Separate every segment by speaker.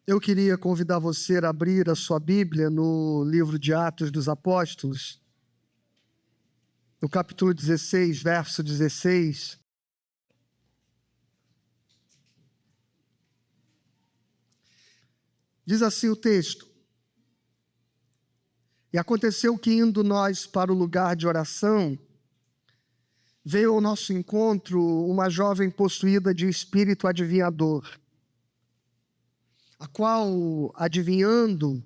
Speaker 1: Eu queria convidar você a abrir a sua Bíblia no livro de Atos dos Apóstolos, no capítulo 16, verso 16. Diz assim o texto: E aconteceu que, indo nós para o lugar de oração, veio ao nosso encontro uma jovem possuída de espírito adivinhador, a qual, adivinhando,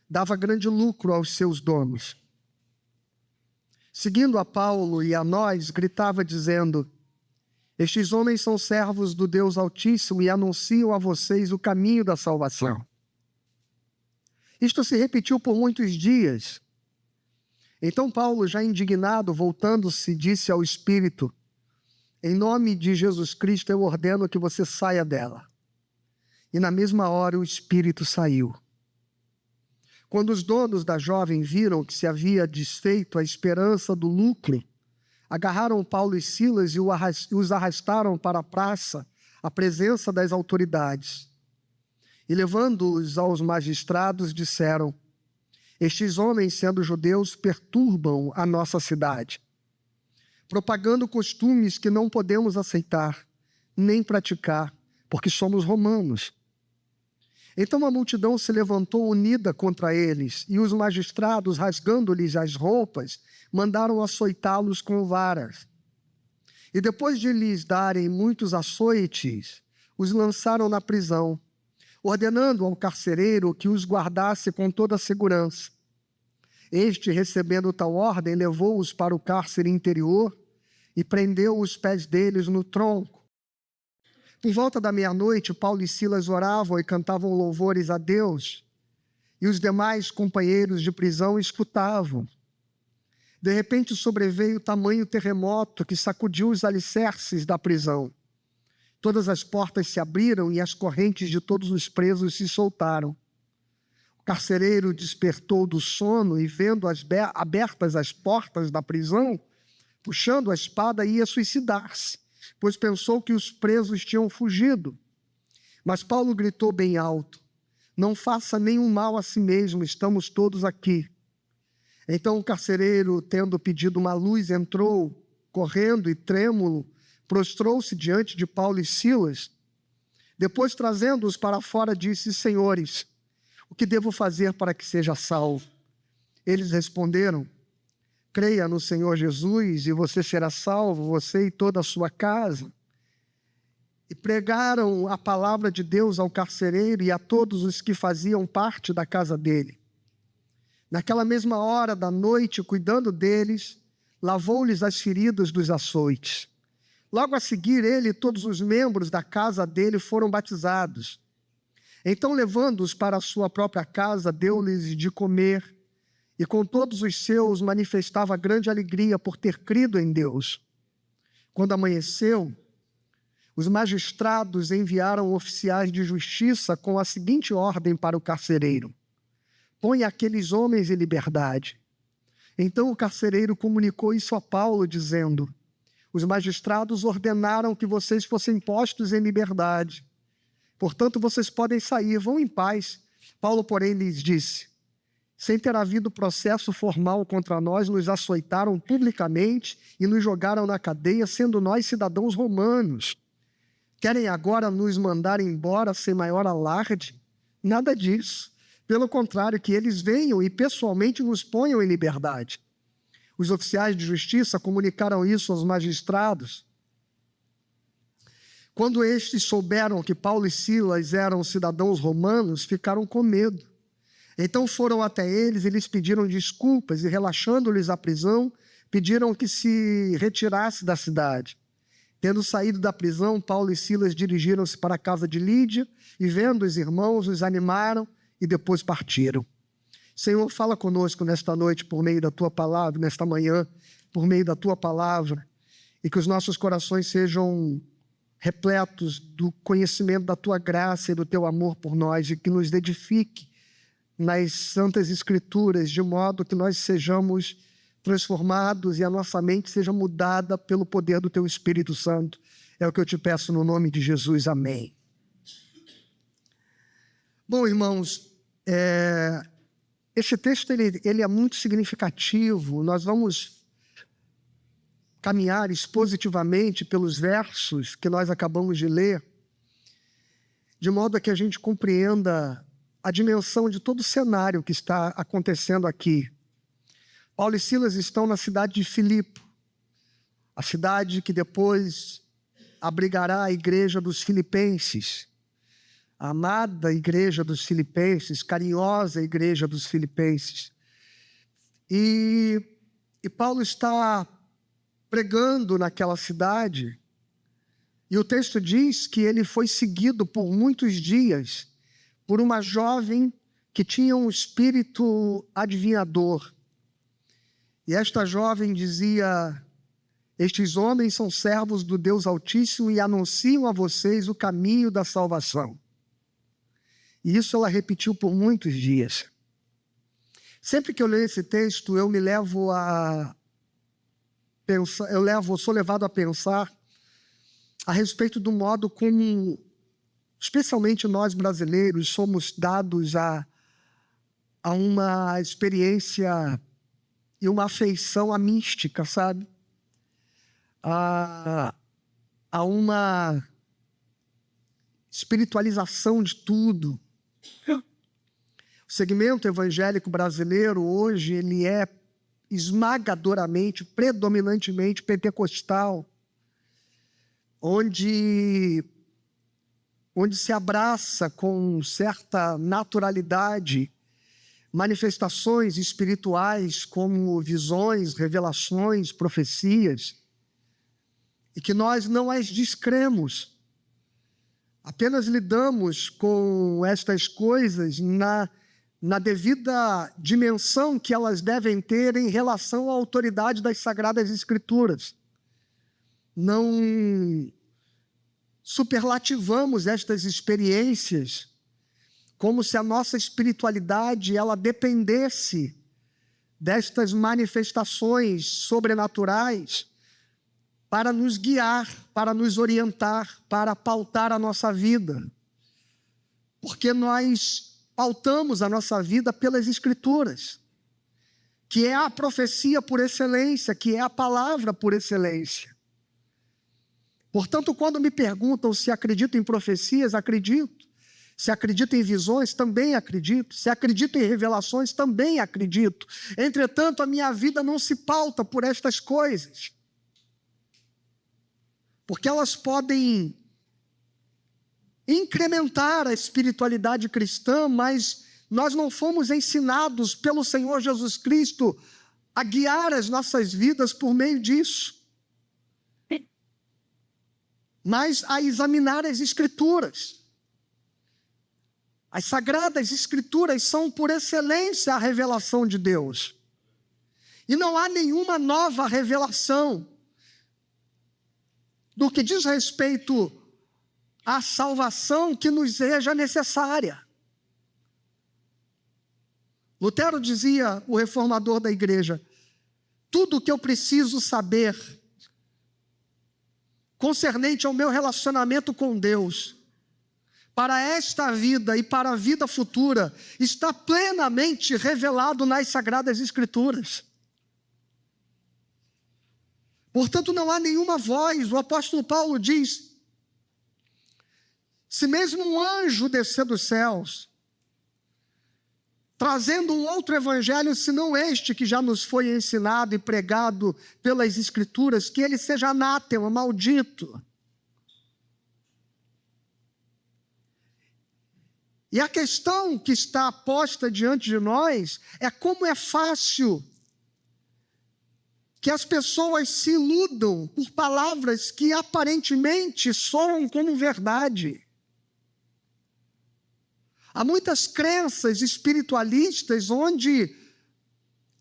Speaker 1: dava grande lucro aos seus donos. Seguindo a Paulo e a nós, gritava dizendo: Estes homens são servos do Deus Altíssimo e anunciam a vocês o caminho da salvação. Isto se repetiu por muitos dias. Então Paulo, já indignado, voltando-se, disse ao espírito: Em nome de Jesus Cristo eu ordeno que você saia dela. E na mesma hora o espírito saiu. Quando os donos da jovem viram que se havia desfeito a esperança do lucro, agarraram Paulo e Silas e os arrastaram para a praça, à presença das autoridades. E levando-os aos magistrados, disseram: Estes homens, sendo judeus, perturbam a nossa cidade, propagando costumes que não podemos aceitar, nem praticar, porque somos romanos. Então a multidão se levantou unida contra eles, e os magistrados, rasgando-lhes as roupas, mandaram açoitá-los com varas. E depois de lhes darem muitos açoites, os lançaram na prisão, ordenando ao carcereiro que os guardasse com toda a segurança. Este, recebendo tal ordem, levou-os para o cárcere interior e prendeu os pés deles no tronco. Por volta da meia-noite, Paulo e Silas oravam e cantavam louvores a Deus, e os demais companheiros de prisão escutavam. De repente sobreveio tamanho terremoto que sacudiu os alicerces da prisão. Todas as portas se abriram e as correntes de todos os presos se soltaram. O carcereiro despertou do sono e, vendo abertas as portas da prisão, puxando a espada, ia suicidar-se, pois pensou que os presos tinham fugido. Mas Paulo gritou bem alto: Não faça nenhum mal a si mesmo, estamos todos aqui. Então o carcereiro, tendo pedido uma luz, entrou, correndo e trêmulo, prostrou-se diante de Paulo e Silas. Depois, trazendo-os para fora, disse: Senhores, o que devo fazer para que seja salvo? Eles responderam: Creia no Senhor Jesus e você será salvo, você e toda a sua casa. E pregaram a palavra de Deus ao carcereiro e a todos os que faziam parte da casa dele. Naquela mesma hora da noite, cuidando deles, lavou-lhes as feridas dos açoites. Logo a seguir, ele e todos os membros da casa dele foram batizados. Então, levando-os para a sua própria casa, deu-lhes de comer, e com todos os seus manifestava grande alegria por ter crido em Deus. Quando amanheceu, os magistrados enviaram oficiais de justiça com a seguinte ordem para o carcereiro: Põe aqueles homens em liberdade. Então o carcereiro comunicou isso a Paulo, dizendo: Os magistrados ordenaram que vocês fossem postos em liberdade. Portanto, vocês podem sair, vão em paz. Paulo, porém, lhes disse: Sem ter havido processo formal contra nós, nos açoitaram publicamente e nos jogaram na cadeia, sendo nós cidadãos romanos. Querem agora nos mandar embora sem maior alarde? Nada disso. Pelo contrário, que eles venham e pessoalmente nos ponham em liberdade. Os oficiais de justiça comunicaram isso aos magistrados. Quando estes souberam que Paulo e Silas eram cidadãos romanos, ficaram com medo. Então foram até eles e lhes pediram desculpas, e relaxando-lhes a prisão, pediram que se retirasse da cidade. Tendo saído da prisão, Paulo e Silas dirigiram-se para a casa de Lídia, e vendo os irmãos, os animaram e depois partiram. Senhor, fala conosco nesta noite por meio da Tua palavra, nesta manhã, por meio da Tua palavra, e que os nossos corações sejam repletos do conhecimento da Tua graça e do Teu amor por nós, e que nos edifique nas Santas Escrituras, de modo que nós sejamos transformados e a nossa mente seja mudada pelo poder do Teu Espírito Santo. É o que eu te peço no nome de Jesus. Amém. Bom, irmãos, esse texto ele é muito significativo. Nós vamos caminhar expositivamente pelos versos que nós acabamos de ler, de modo a que a gente compreenda a dimensão de todo o cenário que está acontecendo aqui. Paulo e Silas estão na cidade de Filipe, a cidade que depois abrigará a igreja dos filipenses, a amada igreja dos filipenses, carinhosa igreja dos filipenses. E Paulo está pregando naquela cidade, e o texto diz que ele foi seguido por muitos dias por uma jovem que tinha um espírito adivinhador. E esta jovem dizia: estes homens são servos do Deus Altíssimo e anunciam a vocês o caminho da salvação. E isso ela repetiu por muitos dias. Sempre que eu leio esse texto, eu me levo a pensar, sou levado a pensar a respeito do modo como, especialmente nós brasileiros, somos dados a uma experiência e uma afeição à mística, sabe? A uma espiritualização de tudo. O segmento evangélico brasileiro hoje, ele é esmagadoramente, predominantemente pentecostal, onde se abraça com certa naturalidade manifestações espirituais como visões, revelações, profecias, e que nós não as descremos. Apenas lidamos com estas coisas na devida dimensão que elas devem ter em relação à autoridade das Sagradas Escrituras. Não superlativamos estas experiências como se a nossa espiritualidade ela dependesse destas manifestações sobrenaturais para nos guiar, para nos orientar, para pautar a nossa vida. Porque nós pautamos a nossa vida pelas Escrituras, que é a profecia por excelência, que é a palavra por excelência. Portanto, quando me perguntam se acredito em profecias, acredito. Se acredito em visões, também acredito. Se acredito em revelações, também acredito. Entretanto, a minha vida não se pauta por estas coisas, porque elas podem incrementar a espiritualidade cristã, mas nós não fomos ensinados pelo Senhor Jesus Cristo a guiar as nossas vidas por meio disso, mas a examinar as Escrituras. As Sagradas Escrituras são, por excelência, a revelação de Deus. E não há nenhuma nova revelação do que diz respeito à salvação que nos seja necessária. Lutero dizia, o reformador da igreja: tudo o que eu preciso saber concernente ao meu relacionamento com Deus, para esta vida e para a vida futura, está plenamente revelado nas Sagradas Escrituras. Portanto, não há nenhuma voz. O apóstolo Paulo diz: se mesmo um anjo descer dos céus, trazendo um outro evangelho, senão este que já nos foi ensinado e pregado pelas Escrituras, que ele seja anátema, maldito. E a questão que está posta diante de nós é como é fácil que as pessoas se iludam por palavras que aparentemente soam como verdade. Há muitas crenças espiritualistas onde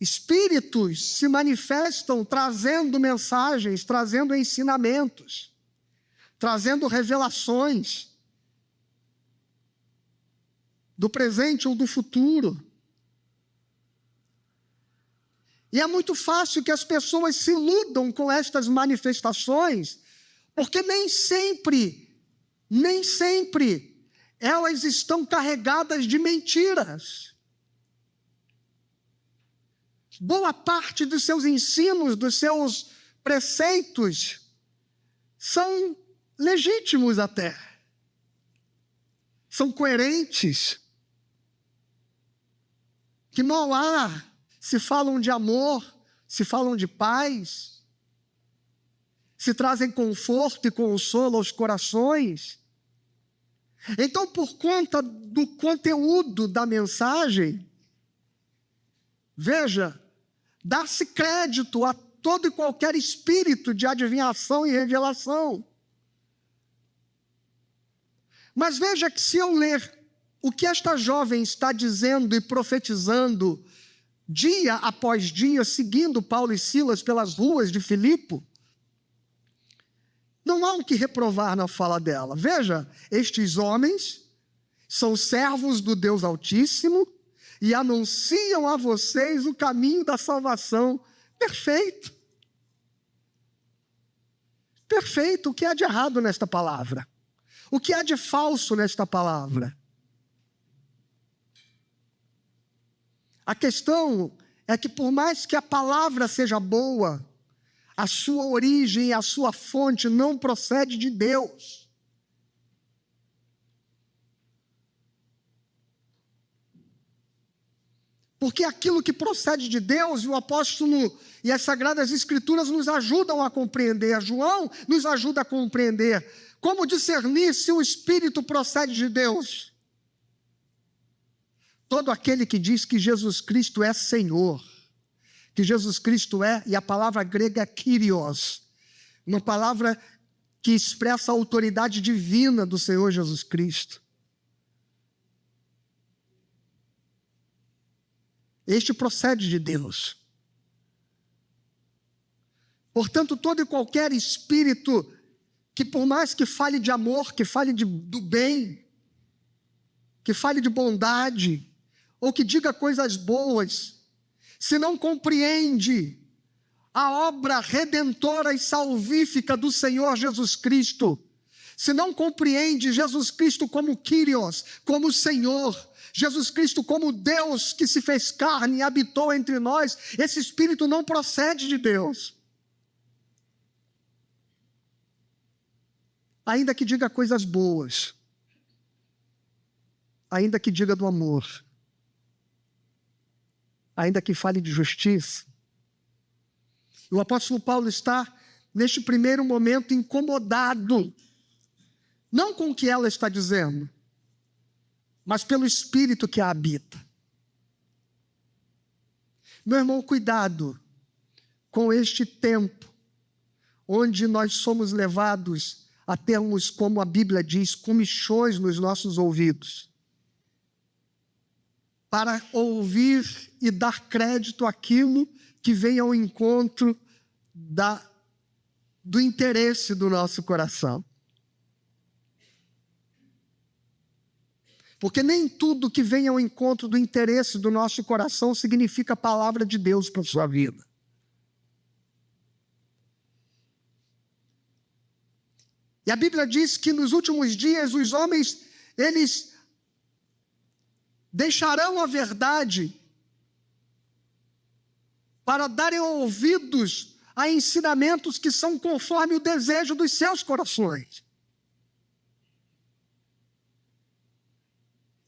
Speaker 1: espíritos se manifestam trazendo mensagens, trazendo ensinamentos, trazendo revelações do presente ou do futuro. E é muito fácil que as pessoas se iludam com estas manifestações, porque nem sempre elas estão carregadas de mentiras. Boa parte dos seus ensinos, dos seus preceitos, são legítimos até. São coerentes. Que não há, se falam de amor, se falam de paz, se trazem conforto e consolo aos corações. Então, por conta do conteúdo da mensagem, veja, dá-se crédito a todo e qualquer espírito de adivinhação e revelação. Mas veja que se eu ler o que esta jovem está dizendo e profetizando, dia após dia, seguindo Paulo e Silas pelas ruas de Filipe, não há o que reprovar na fala dela. Veja, estes homens são servos do Deus Altíssimo e anunciam a vocês o caminho da salvação. Perfeito. Perfeito. O que há de errado nesta palavra? O que há de falso nesta palavra? A questão é que, por mais que a palavra seja boa, a sua origem e a sua fonte não procede de Deus. Porque aquilo que procede de Deus, o apóstolo e as Sagradas Escrituras nos ajudam a compreender. João nos ajuda a compreender. Como discernir se o Espírito procede de Deus? Todo aquele que diz que Jesus Cristo é Senhor, que Jesus Cristo é, e a palavra grega é Kyrios, uma palavra que expressa a autoridade divina do Senhor Jesus Cristo. Este procede de Deus. Portanto, todo e qualquer espírito que, por mais que fale de amor, que fale do bem, que fale de bondade, ou que diga coisas boas, se não compreende a obra redentora e salvífica do Senhor Jesus Cristo, se não compreende Jesus Cristo como Kyrios, como Senhor, Jesus Cristo como Deus que se fez carne e habitou entre nós, esse espírito não procede de Deus. Ainda que diga coisas boas, ainda que diga do amor, ainda que fale de justiça. O apóstolo Paulo está, neste primeiro momento, incomodado, não com o que ela está dizendo, mas pelo Espírito que a habita. Meu irmão, cuidado com este tempo, onde nós somos levados a termos, como a Bíblia diz, comichões nos nossos ouvidos, para ouvir e dar crédito àquilo que vem ao encontro do interesse do nosso coração. Porque nem tudo que vem ao encontro do interesse do nosso coração significa a palavra de Deus para a sua vida. E a Bíblia diz que nos últimos dias os homens, eles deixarão a verdade para darem ouvidos a ensinamentos que são conforme o desejo dos seus corações.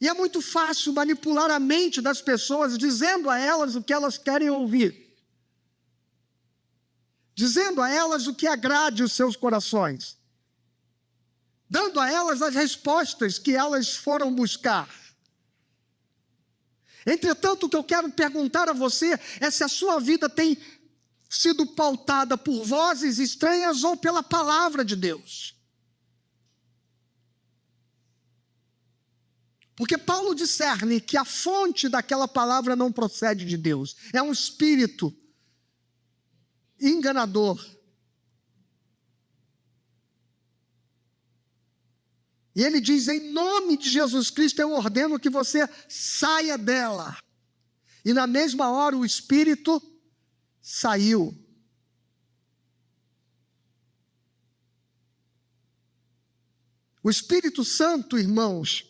Speaker 1: E é muito fácil manipular a mente das pessoas, dizendo a elas o que elas querem ouvir, dizendo a elas o que agrade os seus corações, dando a elas as respostas que elas foram buscar. Entretanto, o que eu quero perguntar a você é se a sua vida tem sido pautada por vozes estranhas ou pela palavra de Deus. Porque Paulo discerne que a fonte daquela palavra não procede de Deus. É um espírito enganador. E ele diz, em nome de Jesus Cristo, eu ordeno que você saia dela. E na mesma hora o espírito saiu. O Espírito Santo, irmãos,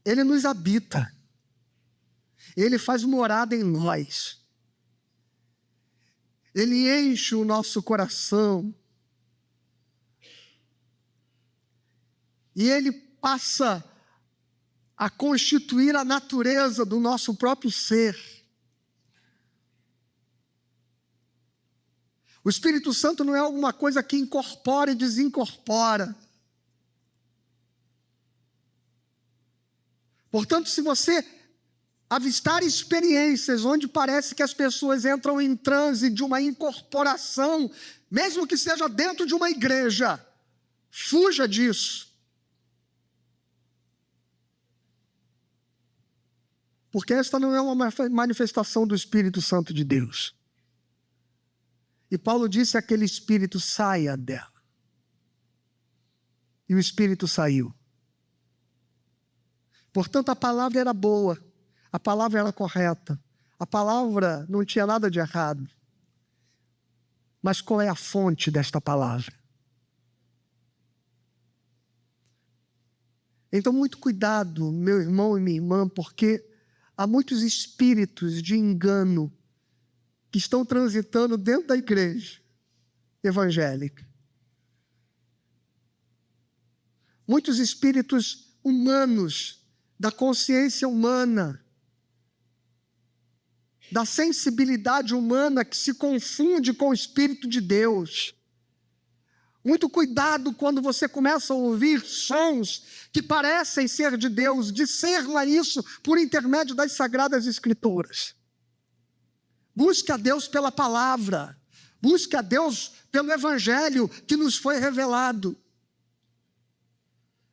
Speaker 1: Ele nos habita. Ele faz morada em nós. Ele enche o nosso coração. E Ele passa a constituir a natureza do nosso próprio ser. O Espírito Santo não é alguma coisa que incorpora e desincorpora. Portanto, se você avistar experiências onde parece que as pessoas entram em transe de uma incorporação, mesmo que seja dentro de uma igreja, fuja disso. Porque esta não é uma manifestação do Espírito Santo de Deus. E Paulo disse a aquele espírito: saia dela. E o espírito saiu. Portanto, a palavra era boa, a palavra era correta, a palavra não tinha nada de errado. Mas qual é a fonte desta palavra? Então, muito cuidado, meu irmão e minha irmã, porque há muitos espíritos de engano que estão transitando dentro da igreja evangélica. Muitos espíritos humanos, da consciência humana, da sensibilidade humana que se confunde com o Espírito de Deus. Muito cuidado quando você começa a ouvir sons que parecem ser de Deus, discerna isso por intermédio das Sagradas Escrituras. Busque a Deus pela palavra, busque a Deus pelo Evangelho que nos foi revelado.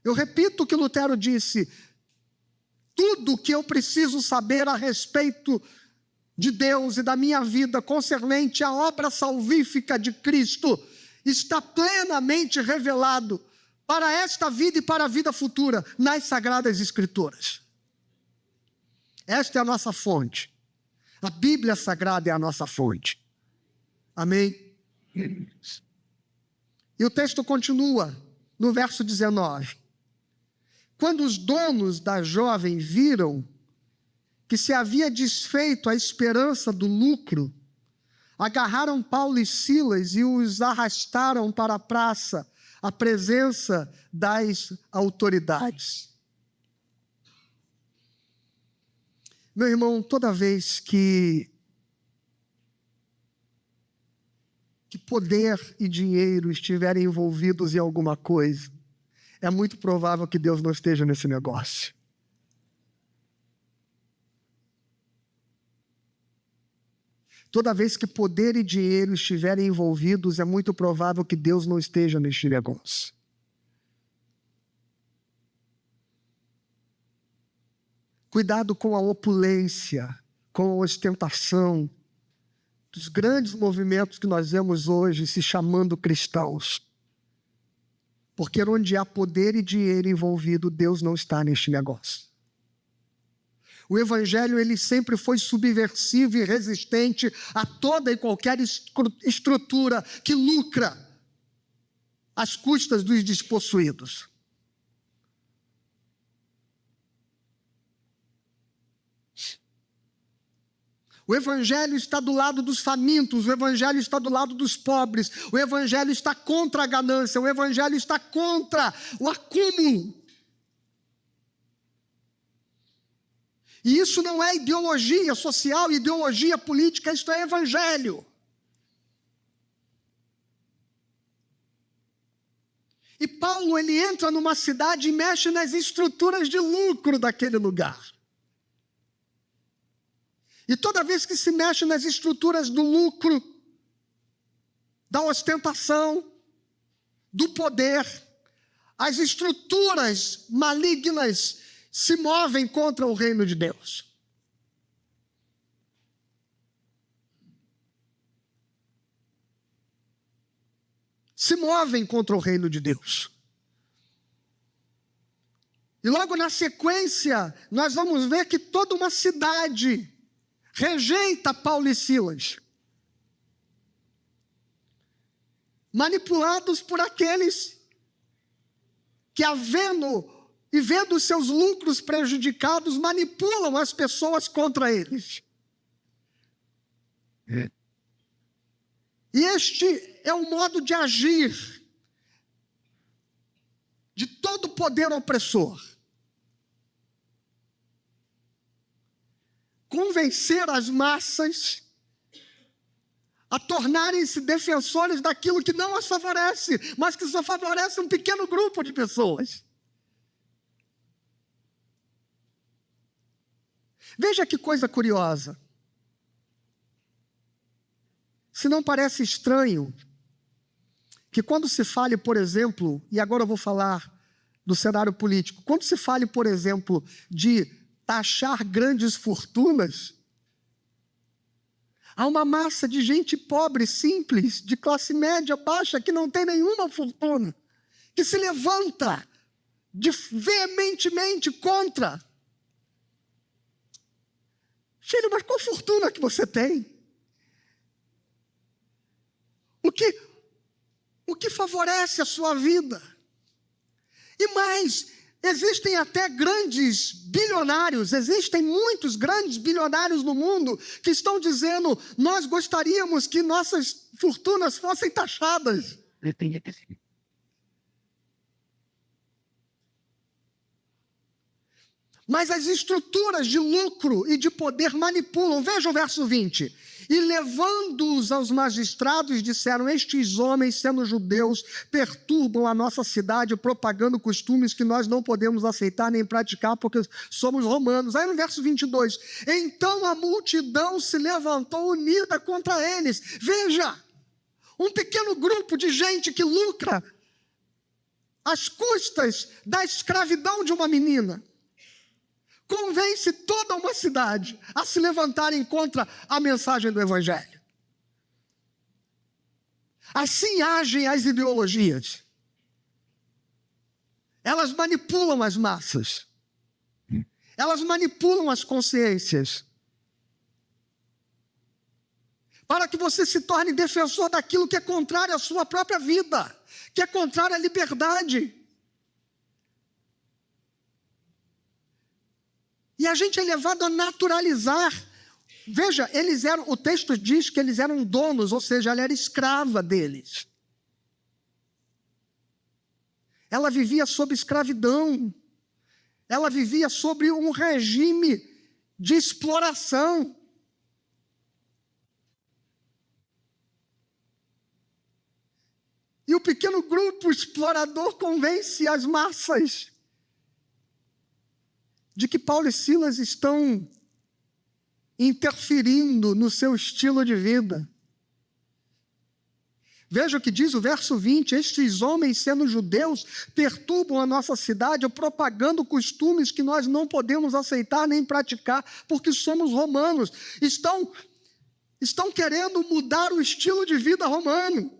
Speaker 1: Eu repito o que Lutero disse: tudo o que eu preciso saber a respeito de Deus e da minha vida concernente à obra salvífica de Cristo está plenamente revelado para esta vida e para a vida futura nas Sagradas Escrituras. Esta é a nossa fonte. A Bíblia Sagrada é a nossa fonte. Amém? E o texto continua no verso 19. Quando os donos da jovem viram que se havia desfeito a esperança do lucro, agarraram Paulo e Silas e os arrastaram para a praça, à presença das autoridades. Meu irmão, toda vez que poder e dinheiro estiverem envolvidos em alguma coisa, é muito provável que Deus não esteja nesse negócio. Toda vez que poder e dinheiro estiverem envolvidos, é muito provável que Deus não esteja neste negócio. Cuidado com a opulência, com a ostentação, dos grandes movimentos que nós vemos hoje se chamando cristãos. Porque onde há poder e dinheiro envolvido, Deus não está neste negócio. O Evangelho, ele sempre foi subversivo e resistente a toda e qualquer estrutura que lucra às custas dos despossuídos. O Evangelho está do lado dos famintos, o Evangelho está do lado dos pobres, o Evangelho está contra a ganância, o Evangelho está contra o acúmulo. E isso não é ideologia social, ideologia política, isto é Evangelho. E Paulo, ele entra numa cidade e mexe nas estruturas de lucro daquele lugar. E toda vez que se mexe nas estruturas do lucro, da ostentação, do poder, as estruturas malignas se movem contra o reino de Deus. Se movem contra o reino de Deus. E logo na sequência, nós vamos ver que toda uma cidade rejeita Paulo e Silas, manipulados por aqueles que, havendo e vendo os seus lucros prejudicados, manipulam as pessoas contra eles. E este é o modo de agir de todo poder opressor. Convencer as massas a tornarem-se defensores daquilo que não as favorece, mas que só favorece um pequeno grupo de pessoas. Veja que coisa curiosa. Se não parece estranho que quando se fale, por exemplo, e agora eu vou falar do cenário político, quando se fale, por exemplo, de taxar grandes fortunas, há uma massa de gente pobre, simples, de classe média, baixa, que não tem nenhuma fortuna, que se levanta veementemente contra. Filho, mas qual fortuna que você tem? O que favorece a sua vida? E mais, existem até grandes bilionários, existem muitos grandes bilionários no mundo que estão dizendo: nós gostaríamos que nossas fortunas fossem taxadas. Mas as estruturas de lucro e de poder manipulam. Veja o verso 20. E levando-os aos magistrados, disseram: estes homens, sendo judeus, perturbam a nossa cidade, propagando costumes que nós não podemos aceitar nem praticar, porque somos romanos. Aí no verso 22, então a multidão se levantou unida contra eles. Veja, um pequeno grupo de gente que lucra às custas da escravidão de uma menina convence toda uma cidade a se levantarem contra a mensagem do Evangelho. Assim agem as ideologias. Elas manipulam as massas. Elas manipulam as consciências. Para que você se torne defensor daquilo que é contrário à sua própria vida, que é contrário à liberdade. E a gente é levado a naturalizar. Veja, o texto diz que eles eram donos, ou seja, ela era escrava deles. Ela vivia sob escravidão. Ela vivia sobre um regime de exploração. E o pequeno grupo explorador convence as massas de que Paulo e Silas estão interferindo no seu estilo de vida. Veja o que diz o verso 20: estes homens, sendo judeus, perturbam a nossa cidade, propagando costumes que nós não podemos aceitar nem praticar, porque somos romanos. Estão querendo mudar o estilo de vida romano.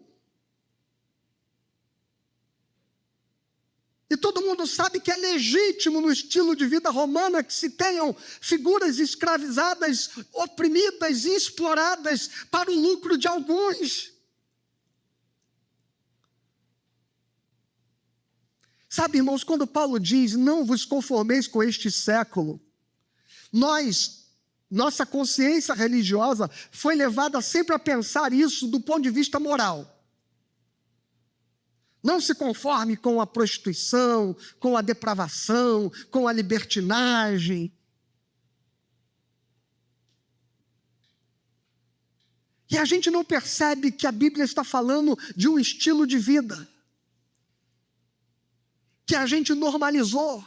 Speaker 1: E todo mundo sabe que é legítimo no estilo de vida romana que se tenham figuras escravizadas, oprimidas e exploradas para o lucro de alguns. Sabe, irmãos, quando Paulo diz: não vos conformeis com este século, nossa consciência religiosa foi levada sempre a pensar isso do ponto de vista moral. Não se conforme com a prostituição, com a depravação, com a libertinagem. E a gente não percebe que a Bíblia está falando de um estilo de vida que a gente normalizou.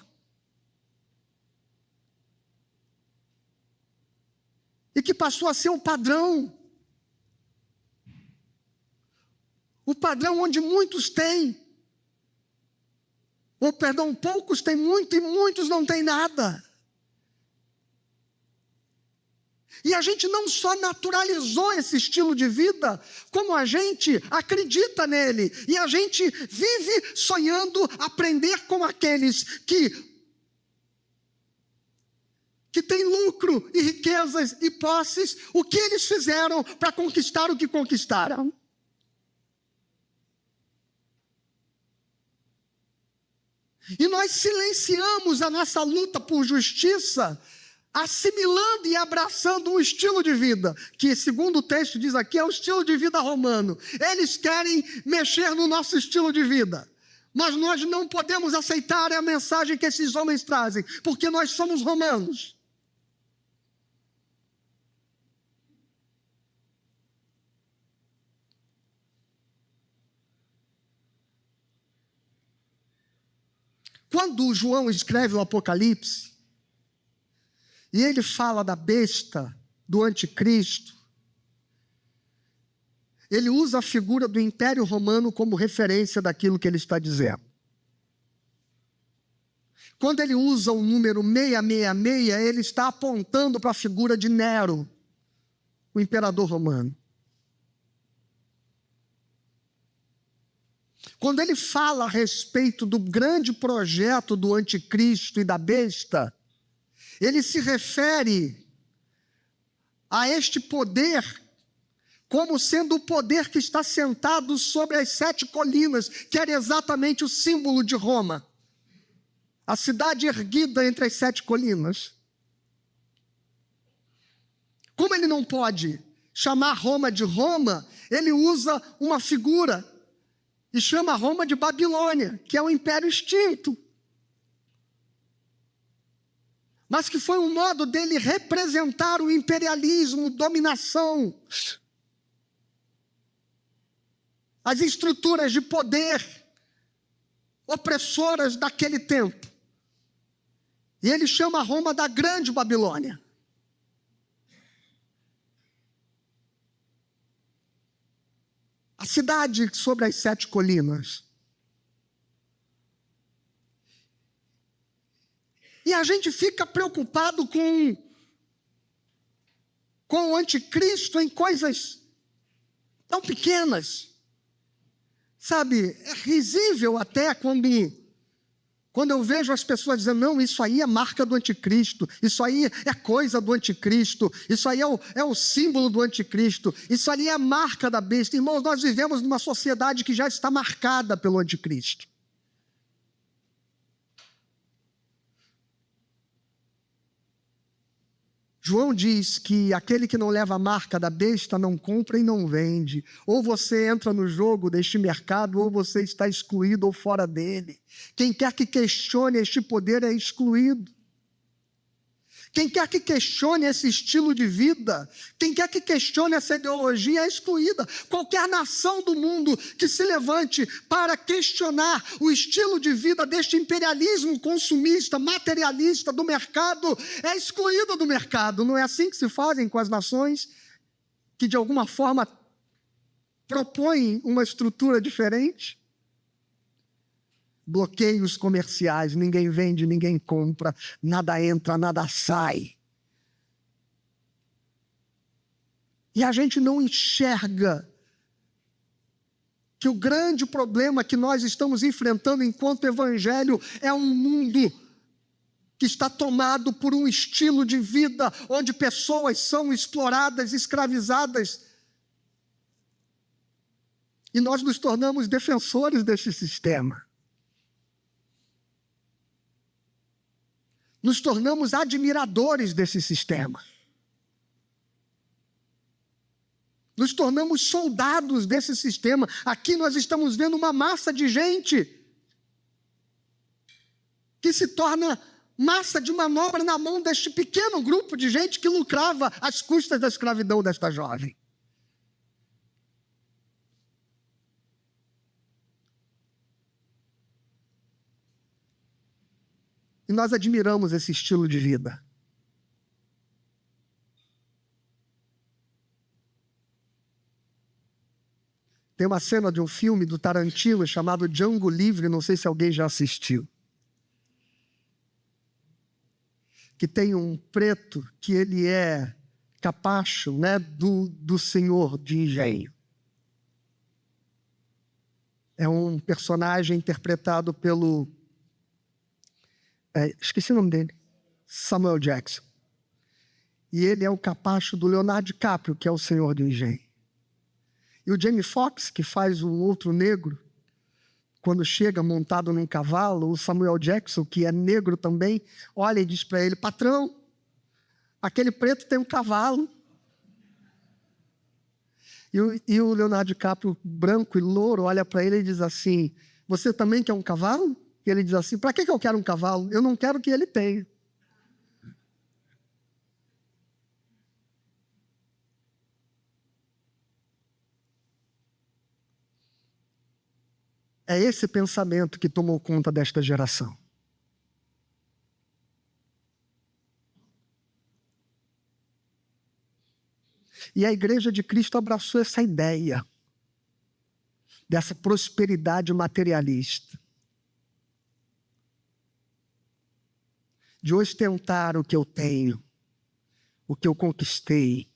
Speaker 1: E que passou a ser o padrão. O padrão onde muitos têm. Poucos têm muito e muitos não têm nada. E a gente não só naturalizou esse estilo de vida, como a gente acredita nele. E a gente vive sonhando aprender com aqueles que têm lucro e riquezas e posses, o que eles fizeram para conquistar o que conquistaram. E nós silenciamos a nossa luta por justiça, assimilando e abraçando um estilo de vida, que, segundo o texto diz aqui, é o estilo de vida romano. Eles querem mexer no nosso estilo de vida. Mas nós não podemos aceitar a mensagem que esses homens trazem, porque nós somos romanos. Quando João escreve o Apocalipse, e ele fala da besta, do anticristo, ele usa a figura do Império Romano como referência daquilo que ele está dizendo. Quando ele usa o número 666, ele está apontando para a figura de Nero, o imperador romano. Quando ele fala a respeito do grande projeto do anticristo e da besta, ele se refere a este poder como sendo o poder que está sentado sobre as 7 colinas, que era exatamente o símbolo de Roma. A cidade erguida entre as 7 colinas. Como ele não pode chamar Roma de Roma, ele usa uma figura e chama Roma de Babilônia, que é um império extinto. Mas que foi um modo dele representar o imperialismo, dominação, as estruturas de poder opressoras daquele tempo. E ele chama Roma da Grande Babilônia. A cidade sobre as 7 colinas. E a gente fica preocupado com o anticristo em coisas tão pequenas. Sabe, é risível até quando eu vejo as pessoas dizendo, não, isso aí é marca do anticristo, isso aí é coisa do anticristo, isso aí é o símbolo do anticristo, isso ali é a marca da besta. Irmãos, nós vivemos numa sociedade que já está marcada pelo anticristo. João diz que aquele que não leva a marca da besta não compra e não vende. Ou você entra no jogo deste mercado, ou você está excluído ou fora dele. Quem quer que questione este poder é excluído. Quem quer que questione esse estilo de vida, quem quer que questione essa ideologia é excluída. Qualquer nação do mundo que se levante para questionar o estilo de vida deste imperialismo consumista, materialista do mercado, é excluída do mercado. Não é assim que se fazem com as nações que de alguma forma propõem uma estrutura diferente? Bloqueios comerciais, ninguém vende, ninguém compra, nada entra, nada sai. E a gente não enxerga que o grande problema que nós estamos enfrentando enquanto evangelho é um mundo que está tomado por um estilo de vida onde pessoas são exploradas, escravizadas. E nós nos tornamos defensores desse sistema. Nos tornamos admiradores desse sistema. Nos tornamos soldados desse sistema. Aqui nós estamos vendo uma massa de gente que se torna massa de manobra na mão deste pequeno grupo de gente que lucrava às custas da escravidão desta jovem. E nós admiramos esse estilo de vida. Tem uma cena de um filme do Tarantino chamado Django Livre, não sei se alguém já assistiu. Que tem um preto que ele é capacho, né, do senhor de engenho. É um personagem interpretado pelo... esqueci o nome dele. Samuel Jackson. E ele é o capacho do Leonardo DiCaprio, que é o senhor do engenho. E o Jamie Foxx, que faz um outro negro, quando chega montado num cavalo, o Samuel Jackson, que é negro também, olha e diz para ele: patrão, aquele preto tem um cavalo. E o Leonardo DiCaprio, branco e louro, olha para ele e diz assim: você também quer um cavalo? E ele diz assim: para que eu quero um cavalo? Eu não quero que ele tenha. É esse pensamento que tomou conta desta geração. E a Igreja de Cristo abraçou essa ideia dessa prosperidade materialista, de ostentar o que eu tenho, o que eu conquistei.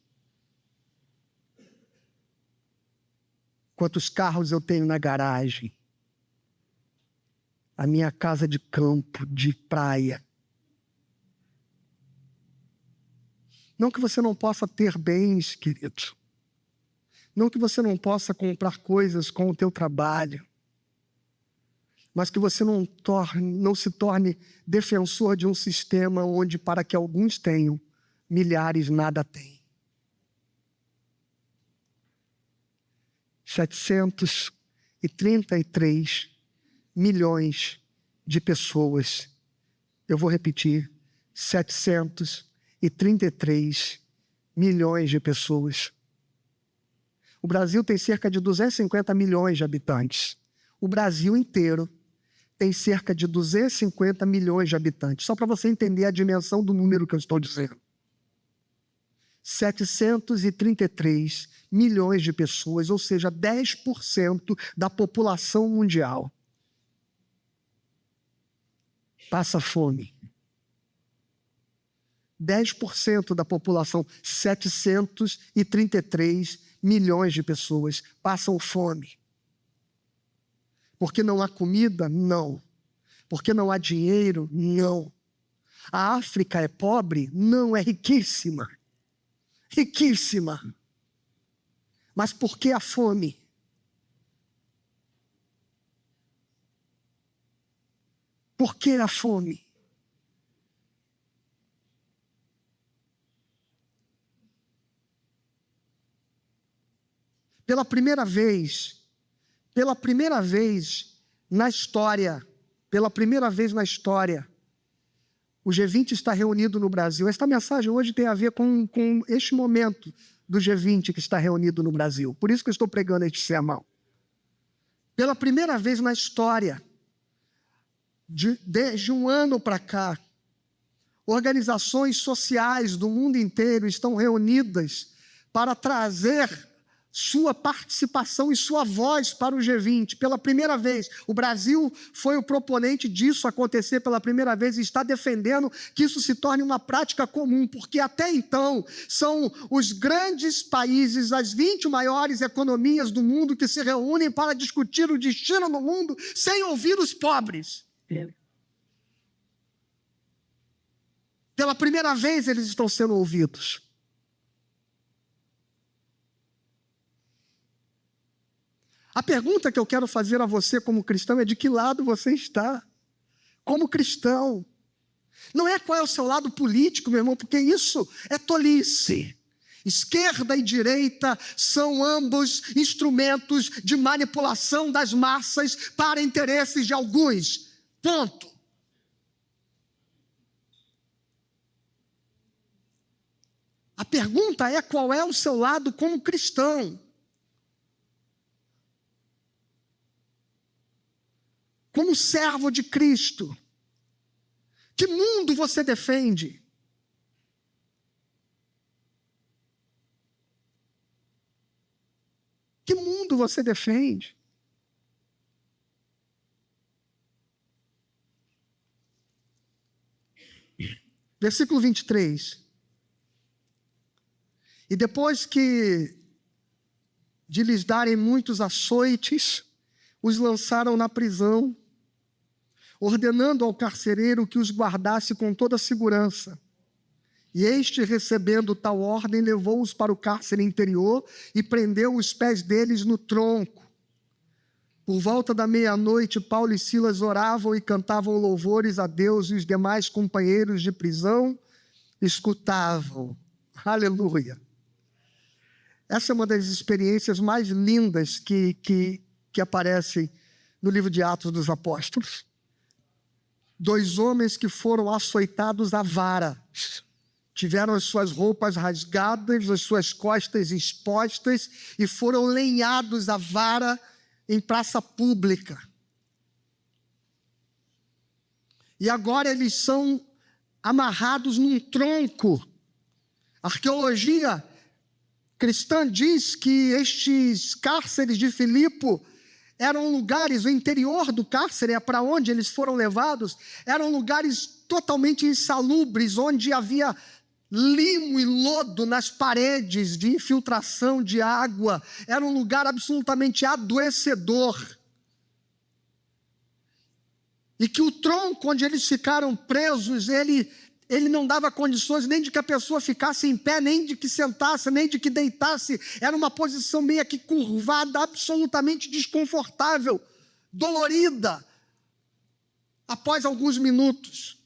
Speaker 1: Quantos carros eu tenho na garagem, a minha casa de campo, de praia. Não que você não possa ter bens, querido. Não que você não possa comprar coisas com o teu trabalho. Mas que você não se torne defensor de um sistema onde, para que alguns tenham, milhares nada têm. 733 milhões de pessoas. Eu vou repetir: 733 milhões de pessoas. O Brasil tem cerca de 250 milhões de habitantes. O Brasil inteiro tem cerca de 250 milhões de habitantes. Só para você entender a dimensão do número que eu estou dizendo. 733 milhões de pessoas, ou seja, 10% da população mundial, passa fome. 10% da população, 733 milhões de pessoas, passam fome. Porque não há comida? Não. Porque não há dinheiro? Não. A África é pobre? Não, é riquíssima. Riquíssima. Mas por que a fome? Por que a fome? Pela primeira vez na história, o G20 está reunido no Brasil. Esta mensagem hoje tem a ver com este momento do G20 que está reunido no Brasil. Por isso que eu estou pregando este sermão. Pela primeira vez na história, desde um ano para cá, organizações sociais do mundo inteiro estão reunidas para trazer sua participação e sua voz para o G20. Pela primeira vez, o Brasil foi o proponente disso acontecer pela primeira vez e está defendendo que isso se torne uma prática comum, porque até então são os grandes países, as 20 maiores economias do mundo que se reúnem para discutir o destino do mundo sem ouvir os pobres. Pela primeira vez eles estão sendo ouvidos. A pergunta que eu quero fazer a você como cristão é: de que lado você está como cristão? Não é qual é o seu lado político, meu irmão, porque isso é tolice. Esquerda e direita são ambos instrumentos de manipulação das massas para interesses de alguns. Ponto. A pergunta é: qual é o seu lado como cristão? Como servo de Cristo? Que mundo você defende? Que mundo você defende? Versículo 23. E depois de lhes darem muitos açoites, os lançaram na prisão, ordenando ao carcereiro que os guardasse com toda a segurança. E este, recebendo tal ordem, levou-os para o cárcere interior e prendeu os pés deles no tronco. Por volta da meia-noite, Paulo e Silas oravam e cantavam louvores a Deus, e os demais companheiros de prisão escutavam. Aleluia! Essa é uma das experiências mais lindas que aparecem no livro de Atos dos Apóstolos. 2 homens que foram açoitados à vara, tiveram as suas roupas rasgadas, as suas costas expostas e foram lenhados à vara em praça pública. E agora eles são amarrados num tronco. A arqueologia cristã diz que estes cárceres de Filipe eram lugares, o interior do cárcere, para onde eles foram levados, eram lugares totalmente insalubres, onde havia limo e lodo nas paredes de infiltração de água. Era um lugar absolutamente adoecedor. E que o tronco onde eles ficaram presos, ele não dava condições nem de que a pessoa ficasse em pé, nem de que sentasse, nem de que deitasse. Era uma posição meio que curvada, absolutamente desconfortável, dolorida, após alguns minutos.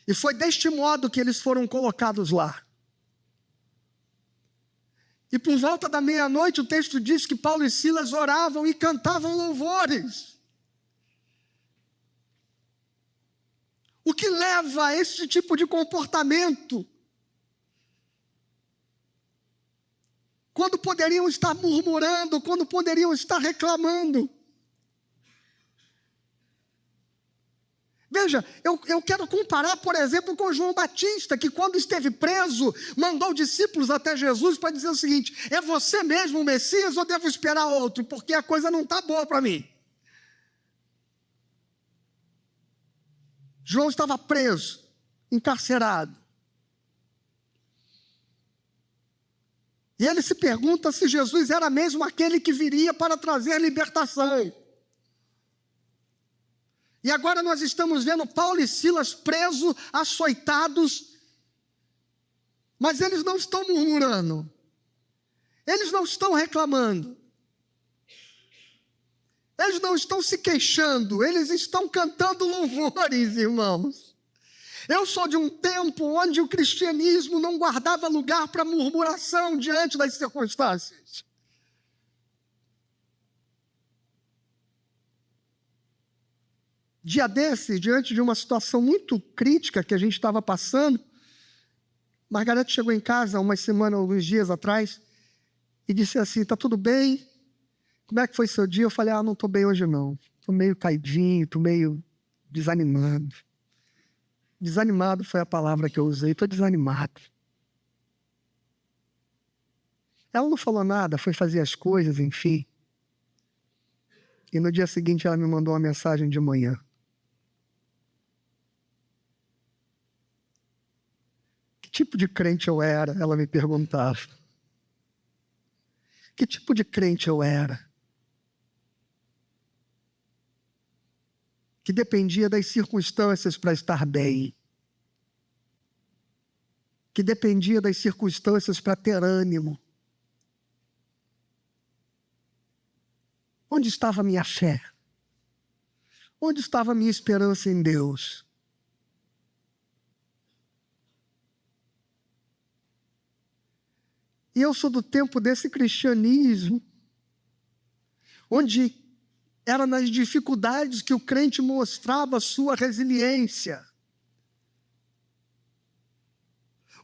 Speaker 1: E foi deste modo que eles foram colocados lá. E por volta da meia-noite, o texto diz que Paulo e Silas oravam e cantavam louvores. O que leva a esse tipo de comportamento? Quando poderiam estar murmurando, quando poderiam estar reclamando. Veja, eu quero comparar, por exemplo, com João Batista, que quando esteve preso, mandou discípulos até Jesus para dizer o seguinte: é você mesmo o Messias ou devo esperar outro? Porque a coisa não está boa para mim. João estava preso, encarcerado. E ele se pergunta se Jesus era mesmo aquele que viria para trazer libertação. E agora nós estamos vendo Paulo e Silas presos, açoitados, mas eles não estão murmurando, eles não estão reclamando, eles não estão se queixando, eles estão cantando louvores, irmãos. Eu sou de um tempo onde o cristianismo não guardava lugar para murmuração diante das circunstâncias. Dia desses, diante de uma situação muito crítica que a gente estava passando, Margarete chegou em casa alguns dias atrás, e disse assim: está tudo bem? Como é que foi seu dia? Eu falei: não estou bem hoje não. Estou meio caidinho, estou meio desanimado. Desanimado foi a palavra que eu usei, estou desanimado. Ela não falou nada, foi fazer as coisas, enfim. E no dia seguinte ela me mandou uma mensagem de manhã. Que tipo de crente eu era? Ela me perguntava. Que tipo de crente eu era? Que dependia das circunstâncias para estar bem. Que dependia das circunstâncias para ter ânimo. Onde estava a minha fé? Onde estava a minha esperança em Deus? E eu sou do tempo desse cristianismo, onde era nas dificuldades que o crente mostrava a sua resiliência.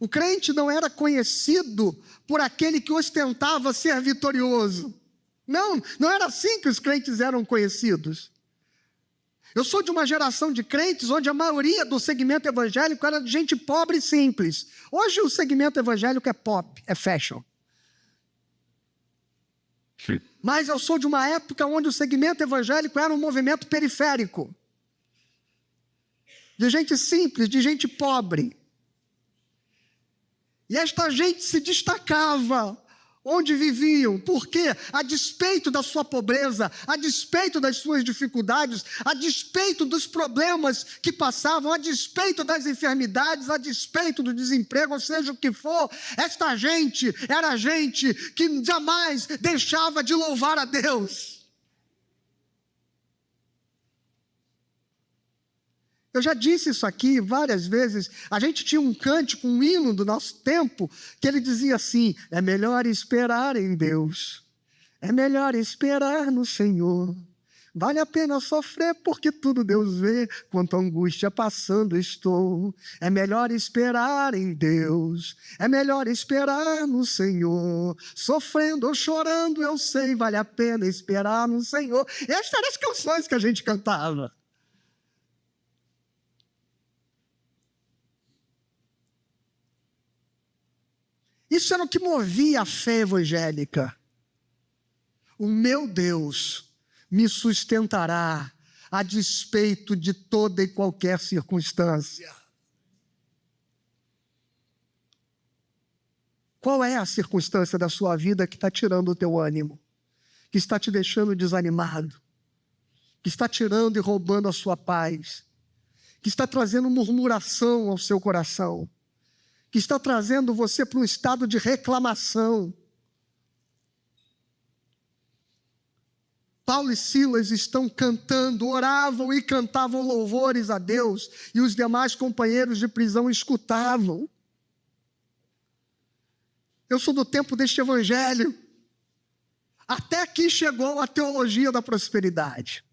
Speaker 1: O crente não era conhecido por aquele que ostentava ser vitorioso. Não era assim que os crentes eram conhecidos. Eu sou de uma geração de crentes onde a maioria do segmento evangélico era de gente pobre e simples. Hoje o segmento evangélico é pop, é fashion. Sim. Mas eu sou de uma época onde o segmento evangélico era um movimento periférico. De gente simples, de gente pobre. E esta gente se destacava onde viviam, porque a despeito da sua pobreza, a despeito das suas dificuldades, a despeito dos problemas que passavam, a despeito das enfermidades, a despeito do desemprego, ou seja o que for, esta gente era gente que jamais deixava de louvar a Deus. Eu já disse isso aqui várias vezes. A gente tinha um cântico, um hino do nosso tempo, que ele dizia assim: é melhor esperar em Deus, é melhor esperar no Senhor. Vale a pena sofrer porque tudo Deus vê, quanto angústia passando estou. É melhor esperar em Deus, é melhor esperar no Senhor. Sofrendo ou chorando, eu sei, vale a pena esperar no Senhor. Estas eram as canções que a gente cantava. Isso era o que movia a fé evangélica. O meu Deus me sustentará a despeito de toda e qualquer circunstância. Qual é a circunstância da sua vida que está tirando o teu ânimo? Que está te deixando desanimado? Que está tirando e roubando a sua paz? Que está trazendo murmuração ao seu coração? Que está trazendo você para um estado de reclamação? Paulo e Silas estão cantando, oravam e cantavam louvores a Deus, e os demais companheiros de prisão escutavam. Eu sou do tempo deste evangelho. Até aqui chegou a teologia da prosperidade.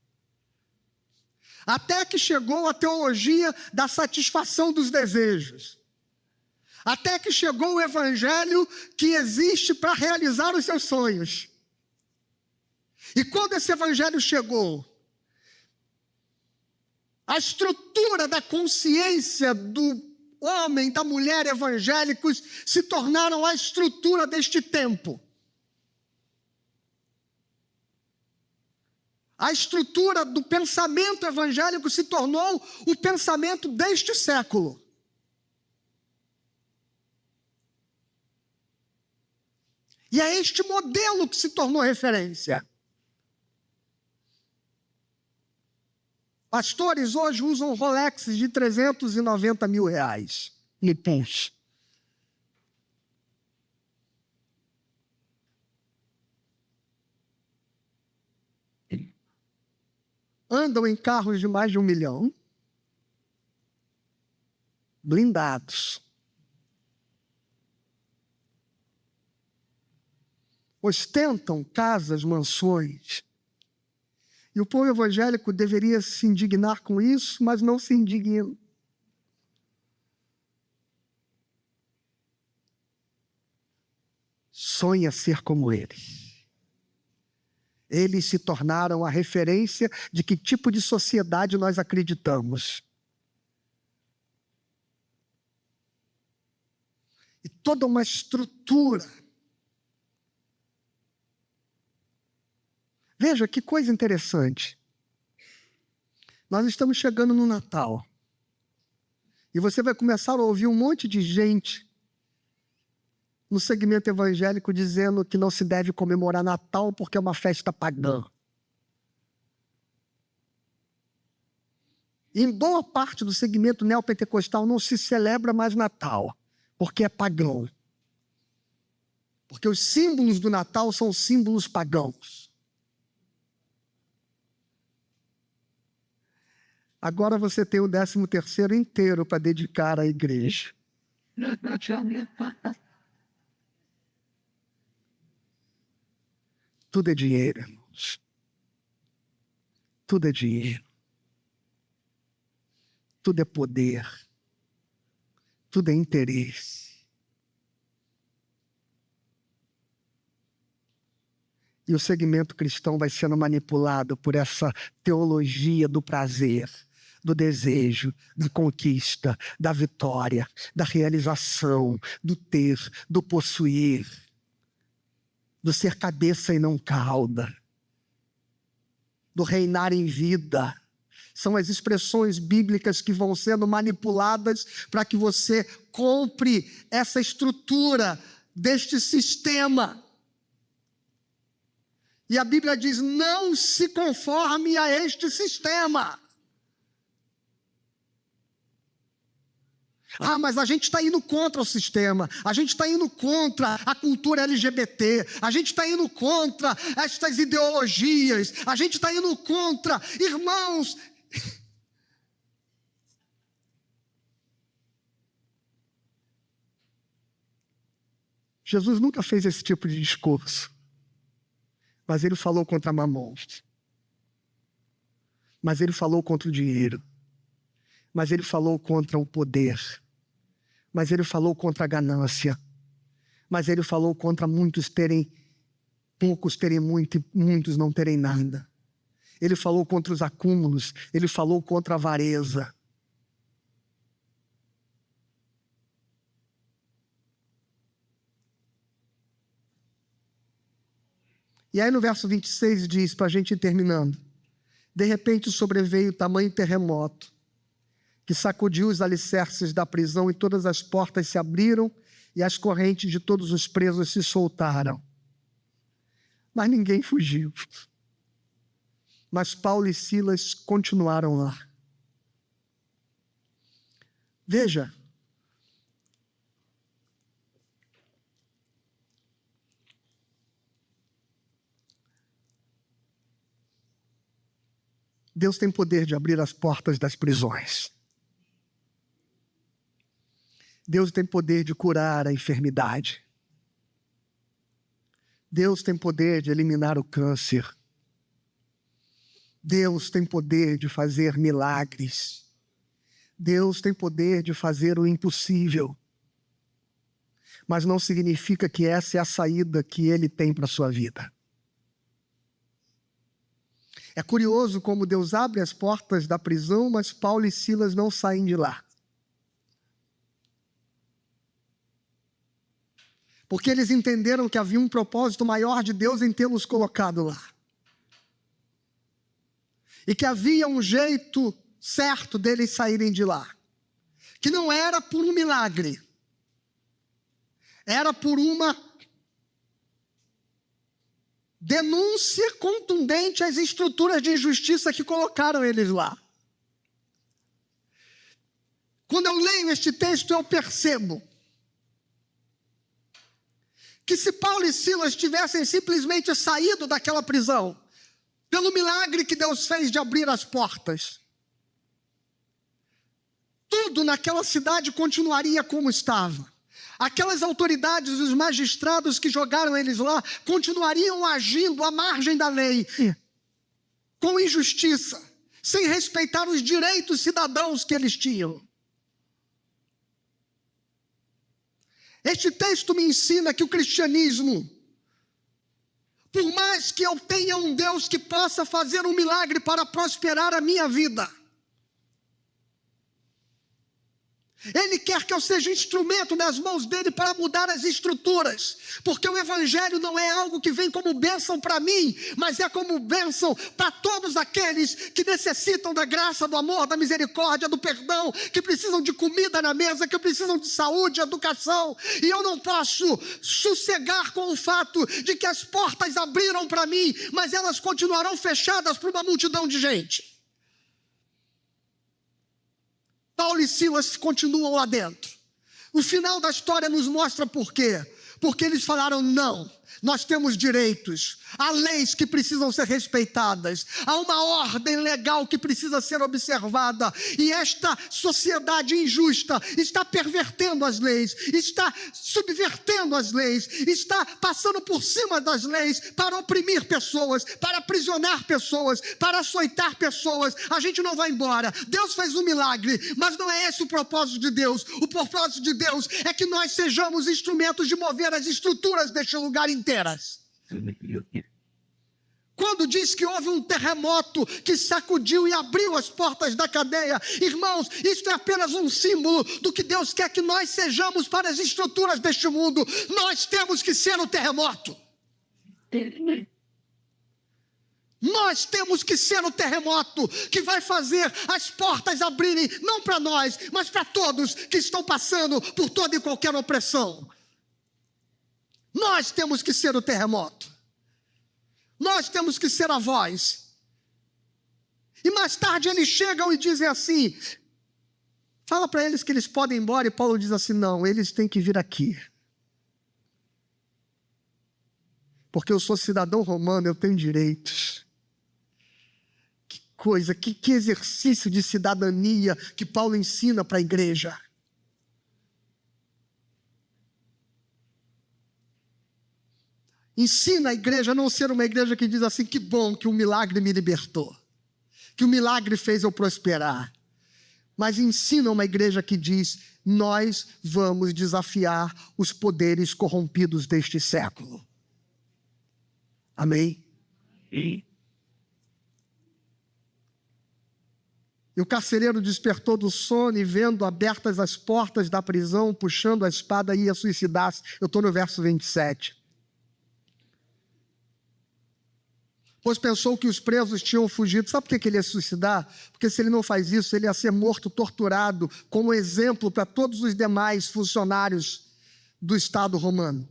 Speaker 1: Até que chegou a teologia da satisfação dos desejos. Até que chegou o evangelho que existe para realizar os seus sonhos. E quando esse evangelho chegou, a estrutura da consciência do homem, da mulher evangélicos se tornaram a estrutura deste tempo. A estrutura do pensamento evangélico se tornou o pensamento deste século. E é este modelo que se tornou referência. Pastores hoje usam Rolexes de 390 mil reais. Nipons. Andam em carros de mais de 1 milhão. Blindados. Ostentam casas, mansões. E o povo evangélico deveria se indignar com isso, mas não se indigna. Sonha ser como eles. Eles se tornaram a referência de que tipo de sociedade nós acreditamos. E toda uma estrutura. Veja que coisa interessante. Nós estamos chegando no Natal. E você vai começar a ouvir um monte de gente no segmento evangélico dizendo que não se deve comemorar Natal porque é uma festa pagã. Em boa parte do segmento neopentecostal não se celebra mais Natal, porque é pagão. Porque os símbolos do Natal são símbolos pagãos. Agora você tem o 13º inteiro para dedicar à igreja. Tudo é dinheiro, irmãos. Tudo é dinheiro. Tudo é poder. Tudo é interesse. E o segmento cristão vai sendo manipulado por essa teologia do prazer, do desejo, da conquista, da vitória, da realização, do ter, do possuir, do ser cabeça e não cauda, do reinar em vida. São as expressões bíblicas que vão sendo manipuladas para que você compre essa estrutura deste sistema. E a Bíblia diz: não se conforme a este sistema. Ah, mas a gente está indo contra o sistema, a gente está indo contra a cultura LGBT, a gente está indo contra estas ideologias, a gente está indo contra. Irmãos, Jesus nunca fez esse tipo de discurso. Mas ele falou contra Mamon. Mas ele falou contra o dinheiro. Mas ele falou contra o poder. Mas ele falou contra a ganância. Mas ele falou contra poucos terem muito e muitos não terem nada. Ele falou contra os acúmulos. Ele falou contra a avareza. E aí no verso 26 diz, para a gente ir terminando: de repente sobreveio tamanho terremoto, que sacudiu os alicerces da prisão, e todas as portas se abriram, e as correntes de todos os presos se soltaram. Mas ninguém fugiu. Mas Paulo e Silas continuaram lá. Veja, Deus tem poder de abrir as portas das prisões. Deus tem poder de curar a enfermidade. Deus tem poder de eliminar o câncer. Deus tem poder de fazer milagres. Deus tem poder de fazer o impossível. Mas não significa que essa é a saída que Ele tem para a sua vida. É curioso como Deus abre as portas da prisão, mas Paulo e Silas não saem de lá. Porque eles entenderam que havia um propósito maior de Deus em tê-los colocado lá. E que havia um jeito certo deles saírem de lá. Que não era por um milagre. Era por uma denúncia contundente às estruturas de injustiça que colocaram eles lá. Quando eu leio este texto, eu percebo que se Paulo e Silas tivessem simplesmente saído daquela prisão, pelo milagre que Deus fez de abrir as portas, tudo naquela cidade continuaria como estava. Aquelas autoridades, os magistrados que jogaram eles lá, continuariam agindo à margem da lei, com injustiça, sem respeitar os direitos cidadãos que eles tinham. Este texto me ensina que o cristianismo, por mais que eu tenha um Deus que possa fazer um milagre para prosperar a minha vida, Ele quer que eu seja instrumento nas mãos dele para mudar as estruturas, porque o evangelho não é algo que vem como bênção para mim, mas é como bênção para todos aqueles que necessitam da graça, do amor, da misericórdia, do perdão, que precisam de comida na mesa, que precisam de saúde, educação. E eu não posso sossegar com o fato de que as portas abriram para mim, mas elas continuarão fechadas para uma multidão de gente. Paulo e Silas continuam lá dentro. O final da história nos mostra por quê. Porque eles falaram: não, nós temos direitos, há leis que precisam ser respeitadas, há uma ordem legal que precisa ser observada, e esta sociedade injusta está pervertendo as leis, está subvertendo as leis, está passando por cima das leis para oprimir pessoas, para aprisionar pessoas, para açoitar pessoas. A gente não vai embora. Deus fez um milagre, mas não é esse o propósito de Deus. O propósito de Deus é que nós sejamos instrumentos de mover as estruturas deste lugar inteiras. Quando diz que houve um terremoto que sacudiu e abriu as portas da cadeia, irmãos, isto é apenas um símbolo do que Deus quer que nós sejamos para as estruturas deste mundo. Nós temos que ser o terremoto. Nós temos que ser o terremoto que vai fazer as portas abrirem, não para nós, mas para todos que estão passando por toda e qualquer opressão. Nós temos que ser o terremoto. Nós temos que ser a voz. E mais tarde eles chegam e dizem assim: fala para eles que eles podem ir embora. E Paulo diz assim: não, eles têm que vir aqui. Porque eu sou cidadão romano, eu tenho direitos. Que coisa, que exercício de cidadania que Paulo ensina para a igreja. Ensina a igreja a não ser uma igreja que diz assim: que bom que o milagre me libertou, que o milagre fez eu prosperar. Mas ensina uma igreja que diz: nós vamos desafiar os poderes corrompidos deste século. Amém? E o carcereiro despertou do sono e, vendo abertas as portas da prisão, puxando a espada, ia suicidar-se. Eu estou no verso 27. Pois pensou que os presos tinham fugido. Sabe por que ele ia suicidar? Porque se ele não faz isso, ele ia ser morto, torturado, como exemplo para todos os demais funcionários do Estado romano.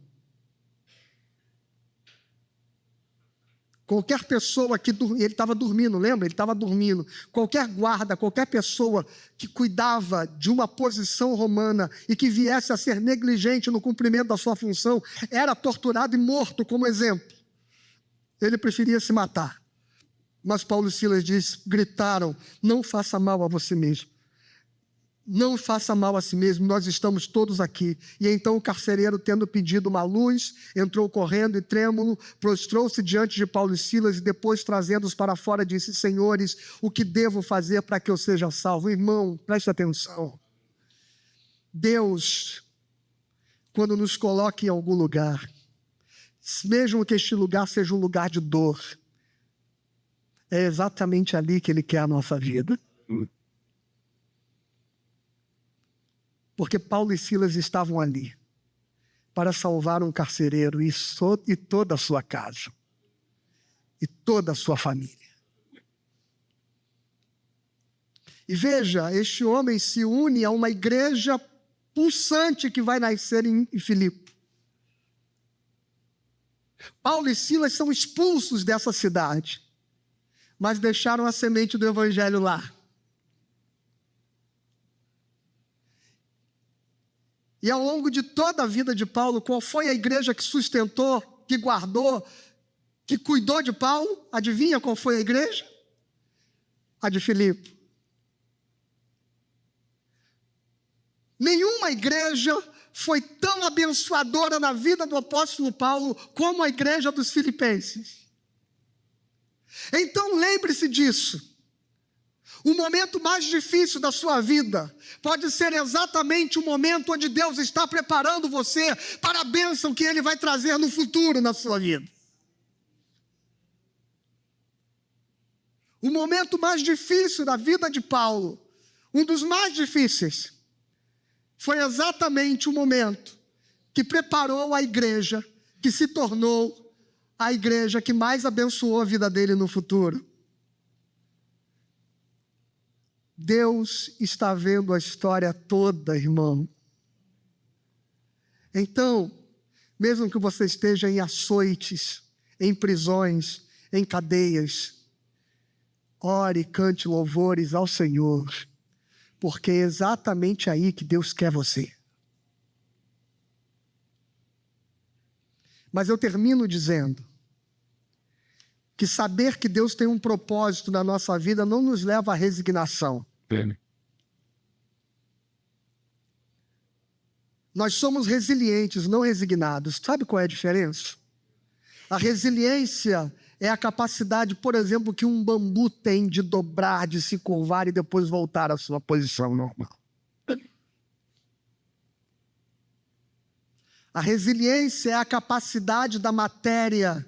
Speaker 1: Qualquer pessoa que ele estava dormindo, lembra? Ele estava dormindo. Qualquer guarda, qualquer pessoa que cuidava de uma posição romana e que viesse a ser negligente no cumprimento da sua função, era torturado e morto como exemplo. Ele preferia se matar. Mas Paulo e Silas gritaram: não faça mal a você mesmo. Não faça mal a si mesmo, nós estamos todos aqui. E então o carcereiro, tendo pedido uma luz, entrou correndo e trêmulo, prostrou-se diante de Paulo e Silas e depois, trazendo-os para fora, disse: senhores, o que devo fazer para que eu seja salvo? Irmão, preste atenção. Deus, quando nos coloca em algum lugar, mesmo que este lugar seja um lugar de dor, é exatamente ali que Ele quer a nossa vida. Porque Paulo e Silas estavam ali para salvar um carcereiro e toda a sua casa, e toda a sua família. E veja, este homem se une a uma igreja pulsante que vai nascer em Filipe. Paulo e Silas são expulsos dessa cidade, mas deixaram a semente do evangelho lá. E ao longo de toda a vida de Paulo, qual foi a igreja que sustentou, que guardou, que cuidou de Paulo? Adivinha qual foi a igreja? A de Filipe. Nenhuma igreja foi tão abençoadora na vida do apóstolo Paulo como a igreja dos filipenses. Então lembre-se disso. O momento mais difícil da sua vida pode ser exatamente o momento onde Deus está preparando você para a bênção que Ele vai trazer no futuro na sua vida. O momento mais difícil da vida de Paulo, um dos mais difíceis, foi exatamente o momento que preparou a igreja, que se tornou a igreja que mais abençoou a vida dele no futuro. Deus está vendo a história toda, irmão. Então, mesmo que você esteja em açoites, em prisões, em cadeias, ore e cante louvores ao Senhor, porque é exatamente aí que Deus quer você. Mas eu termino dizendo que saber que Deus tem um propósito na nossa vida não nos leva à resignação. Nós somos resilientes, não resignados. Sabe qual é a diferença? A resiliência é a capacidade, por exemplo, que um bambu tem de dobrar, de se curvar e depois voltar à sua posição normal. A resiliência é a capacidade da matéria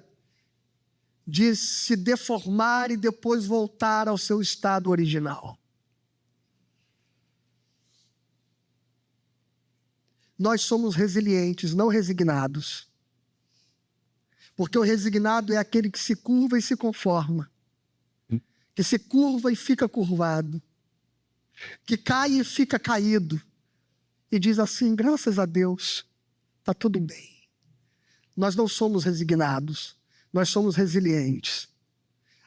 Speaker 1: de se deformar e depois voltar ao seu estado original. Nós somos resilientes, não resignados. Porque o resignado é aquele que se curva e se conforma. Que se curva e fica curvado. Que cai e fica caído. E diz assim: graças a Deus, está tudo bem. Nós não somos resignados. Nós somos resilientes.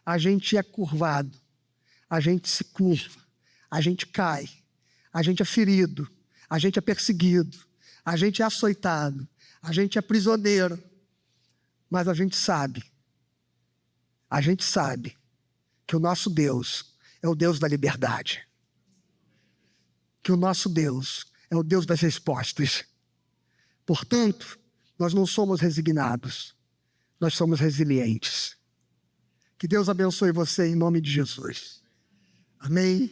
Speaker 1: A gente é curvado. A gente se curva. A gente cai. A gente é ferido. A gente é perseguido. A gente é açoitado. A gente é prisioneiro. Mas a gente sabe que o nosso Deus é o Deus da liberdade. Que o nosso Deus é o Deus das respostas. Portanto, nós não somos resignados. nós somos resilientes. Que Deus abençoe você em nome de Jesus. Amém.